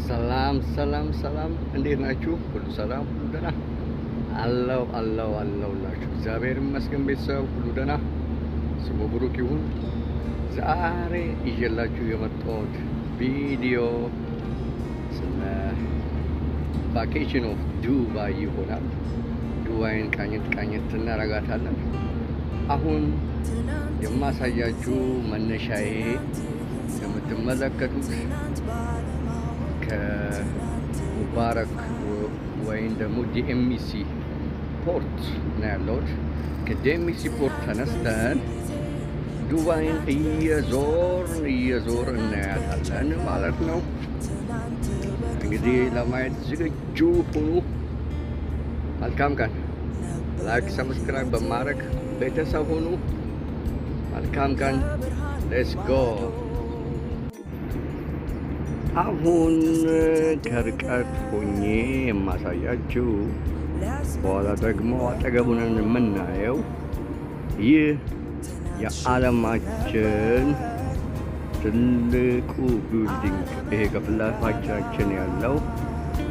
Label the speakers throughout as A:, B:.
A: ሰላም እንዴት ናችሁ? ሁሉ ሰላም፣ ሁሉ ደህና አለውላችሁ። እግዚአብሔር ይመስገን። ቤተሰብ ሁሉ ደህና፣ ስሙ ብሩክ ይሁን። ዛሬ ይዤላችሁ የመጣሁት ቪዲዮ ስለ ቫኬሽን ኦፍ ዱባይ ይሆናል። ዱባይን ቃኘት እናረጋታለን። አሁን የማሳያችሁ መነሻዬ የምትመለከቱት ከሙባረክ ወይም ደግሞ ዲኤምሲ ፖርት ነው ያለሁት። ከዲኤምሲ ፖርት ተነስተን ዱባይን እየዞር እናያታለን ማለት ነው። እንግዲህ ለማየት ዝግጁ ሁኑ። መልካም ቀን። ላይክ ሰብስክራይብ በማድረግ ቤተሰብ ሁኑ። መልካም ቀን። ሌትስ ጎ። አሁን ከርቀት ሆኜ የማሳያችሁ በኋላ ደግሞ አጠገቡን የምናየው ይህ የዓለማችን ትልቁ ቢልዲንግ፣ ይሄ ከፊታችን ያለው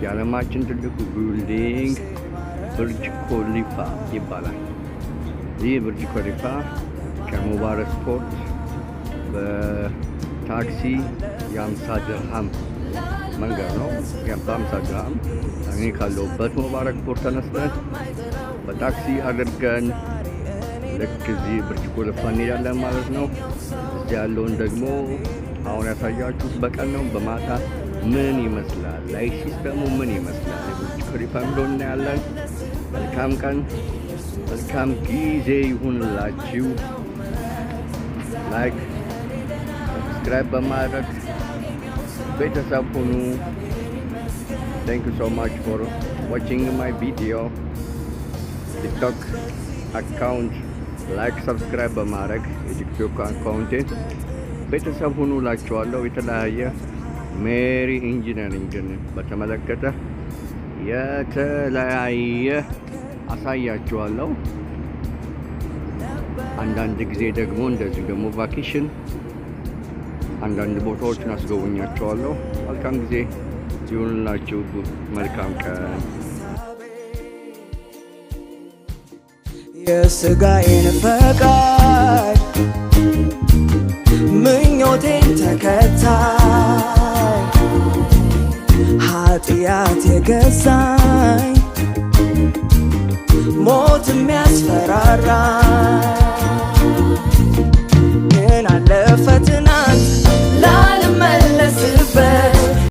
A: የዓለማችን ትልቁ ቢልዲንግ ብርጅ ኮሊፋ ይባላል። ይህ ብርጅ ኮሊፋ ከሙባረክ ፖርት በታክሲ የ50 ድርሃም መንገድ ነው። የ50 ድርሃም እኔ ካለሁበት ሙባረክ ፖርት ተነስተን በታክሲ አድርገን ልክ እዚህ ብርጅ ኮሊፋ እንሄዳለን ማለት ነው። እዚህ ያለውን ደግሞ አሁን ያሳያችሁት በቀን ነው። በማታ ምን ይመስላል፣ ላይ ሲስተሙ ምን ይመስላል ብርጅ ኮሊፋ የሚለውን እናያለን። መልካም ቀን፣ መልካም ጊዜ ይሁንላችሁ። ላይክ ሰብስክራይብ በማድረግ ቤተሰብ ሁኑ። Thank you so much for watching my video. ቲክቶክ አካውንት ላይክ ሰብስክራይብ በማድረግ የቲክቶክ አካውንቴን ቤተሰብ ሁኑ እላችኋለሁ። የተለያየ ሜሪ ኢንጂነሪንግን በተመለከተ የተለያየ አሳያችኋለሁ። አንዳንድ ጊዜ ደግሞ እንደዚህ ደግሞ ቫኬሽን አንዳንድ ቦታዎችን አስጎበኛችኋለሁ። መልካም ጊዜ ይሁንላችሁ። መልካም ቀን።
B: የሥጋዬን ፈቃድ ምኞቴን ተከታይ ኃጢአት የገዛኝ ሞት የሚያስፈራራኝ